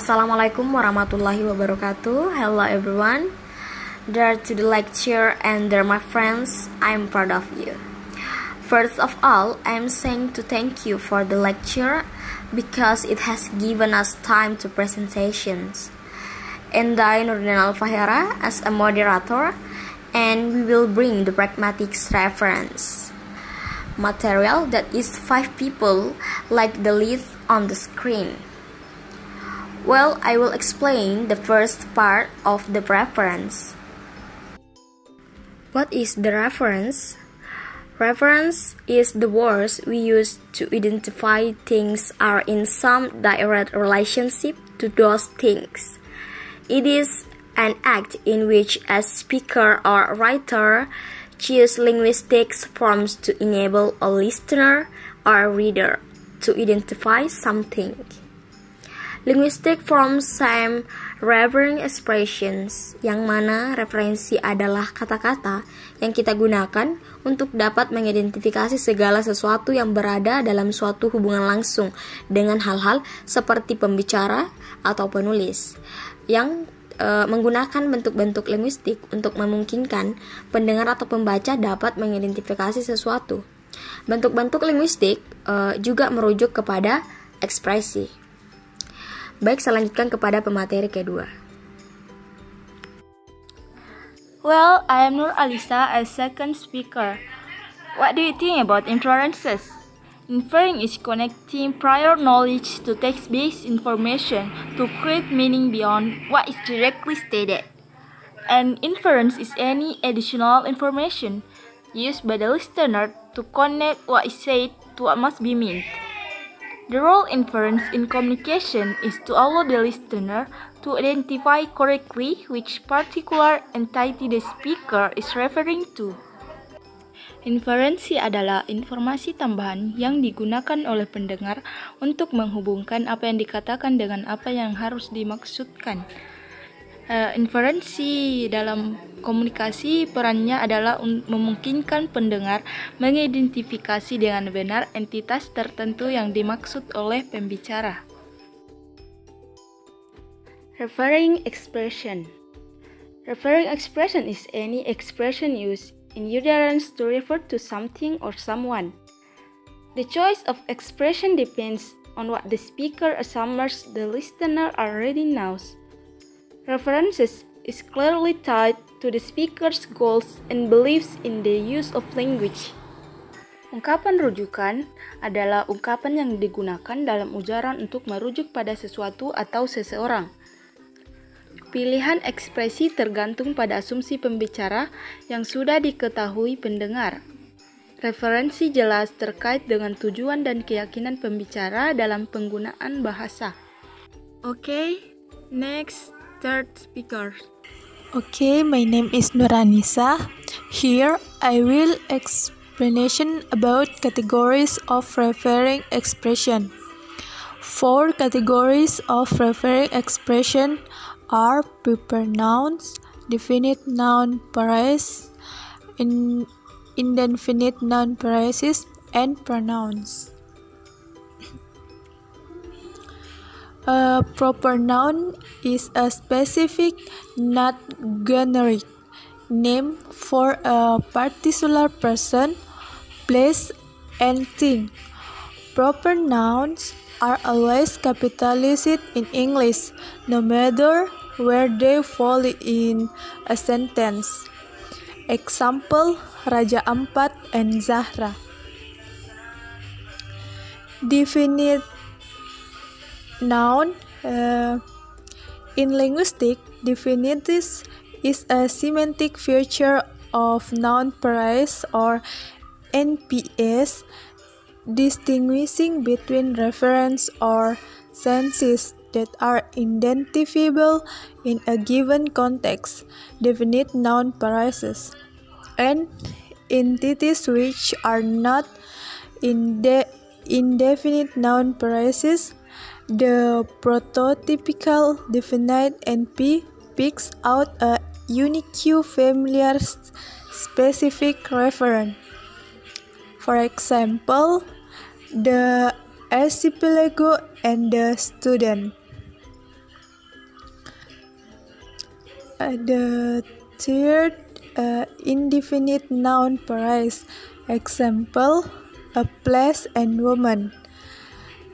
Assalamualaikum warahmatullahi wabarakatuh. Hello everyone. Dear to the lecture and dear my friends, I'm proud of you. First of all, I'm saying to thank you for the lecture because it has given us time to presentations. And I, Nurdian Alfahera, as a moderator, and we will bring the Pragmatics reference material that is 5 people like the list on the screen. Well, I will explain the first part of the reference. What is the reference? Reference is the words we use to identify things are in some direct relationship to those things. It is an act in which a speaker or writer choose linguistic forms to enable a listener or reader to identify something. Linguistic forms same referring expressions, yang mana referensi adalah kata-kata yang kita gunakan untuk dapat mengidentifikasi segala sesuatu yang berada dalam suatu hubungan langsung dengan hal-hal seperti pembicara atau penulis, yang menggunakan bentuk-bentuk linguistik untuk memungkinkan pendengar atau pembaca dapat mengidentifikasi sesuatu. Bentuk-bentuk linguistik juga merujuk kepada ekspresi. Baik, saya lanjutkan kepada pemateri kedua. Well, I am Nur Alisah as second speaker. What do you think about inferences? Inferring is connecting prior knowledge to text-based information to create meaning beyond what is directly stated. And inference is any additional information used by the listener to connect what is said to what must be meant. The role inference in communication is to allow the listener to identify correctly which particular entity the speaker is referring to. Inferensi adalah informasi tambahan yang digunakan oleh pendengar untuk menghubungkan apa yang dikatakan dengan apa yang harus dimaksudkan. Inferensi dalam komunikasi perannya adalah memungkinkan pendengar mengidentifikasi dengan benar entitas tertentu yang dimaksud oleh pembicara. Referring expression. Referring expression is any expression used in utterance to refer to something or someone. The choice of expression depends on what the speaker assumes the listener already knows. References is clearly tied to the speaker's goals and beliefs in the use of language. Ungkapan rujukan adalah ungkapan yang digunakan dalam ujaran untuk merujuk pada sesuatu atau seseorang. Pilihan ekspresi tergantung pada asumsi pembicara yang sudah diketahui pendengar. Referensi jelas terkait dengan tujuan dan keyakinan pembicara dalam penggunaan bahasa. Okay, next. Third speaker. Okay, my name is Nuranisa. Here I will explanation about categories of referring expression. 4 categories of referring expression are proper nouns, definite noun phrase, indefinite noun phrases, and pronouns. A proper noun is a specific, not generic, name for a particular person, place, and thing. Proper nouns are always capitalized in English, no matter where they fall in a sentence. Example, Raja Ampat and Zahra. Definite noun. In linguistics, definiteness is a semantic feature of noun phrase or NPS, distinguishing between reference or senses that are identifiable in a given context, definite noun phrases, and entities which are not indefinite noun phrases. The prototypical definite NP picks out a unique familiar specific referent. For example, the archipelago and the student. The third, indefinite noun phrase. Example, a place and woman.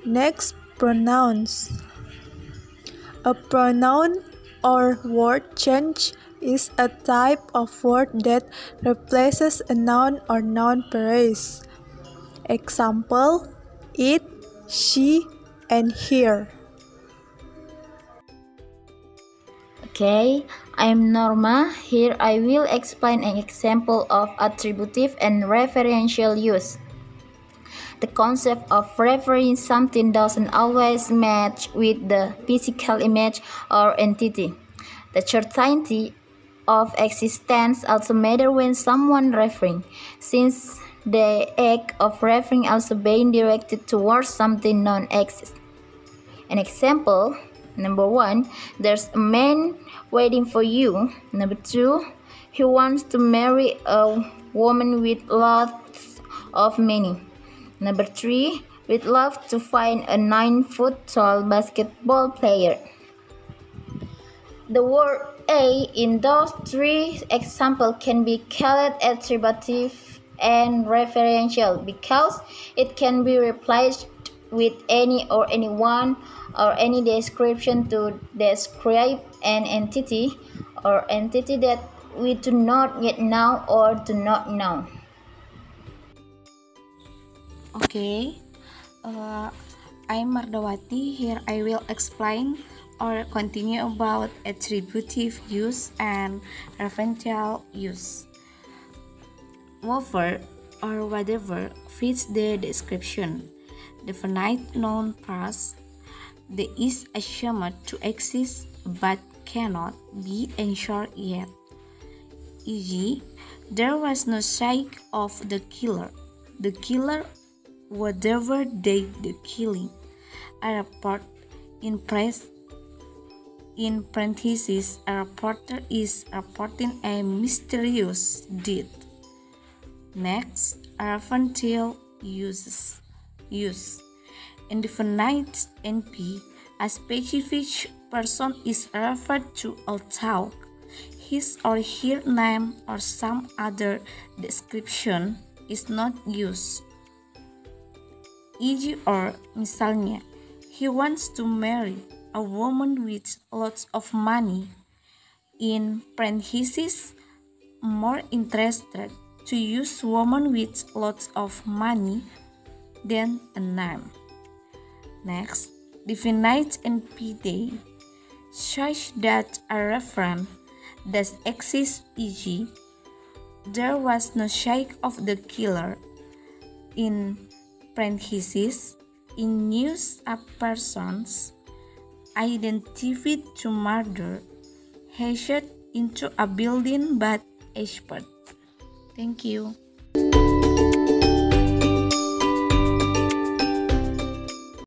Next, pronouns. A pronoun or word change is a type of word that replaces a noun or noun phrase. Example, it, she, and here. Okay, I'm Norma. Here I will explain an example of attributive and referential use. The concept of referring something doesn't always match with the physical image or entity. The certainty of existence also matters when someone referring, since the act of referring also being directed towards something non-existent. An example, number 1, there's a man waiting for you. Number 2, he wants to marry a woman with lots of money. Number 3, we'd love to find a 9-foot tall basketball player. The word a in those 3 examples can be called attributive and referential because it can be replaced with any or anyone or any description to describe an entity or entity that we do not yet know or do not know. Okay, I'm Mardawati. Here I will explain or continue about attributive use and referential use. Whoever or whatever fits the description. Definite noun phrase that is assumed to exist but cannot be ensured yet. E.g., there was no sight of the killer. The killer, whatever did the killing. A report in press. In parentheses, a reporter is reporting a mysterious deed. Next, referential use. Indefinite NP, a specific person is referred to although his or her name or some other description is not used. E.g. or misalnya, he wants to marry a woman with lots of money. In parentheses, more interested to use woman with lots of money than a name. Next, definite NPD such that a reference does exist, e.g., there was no shake of the killer. In parentheses, in news a person's identified to murder hashed into a building but expert. Thank you.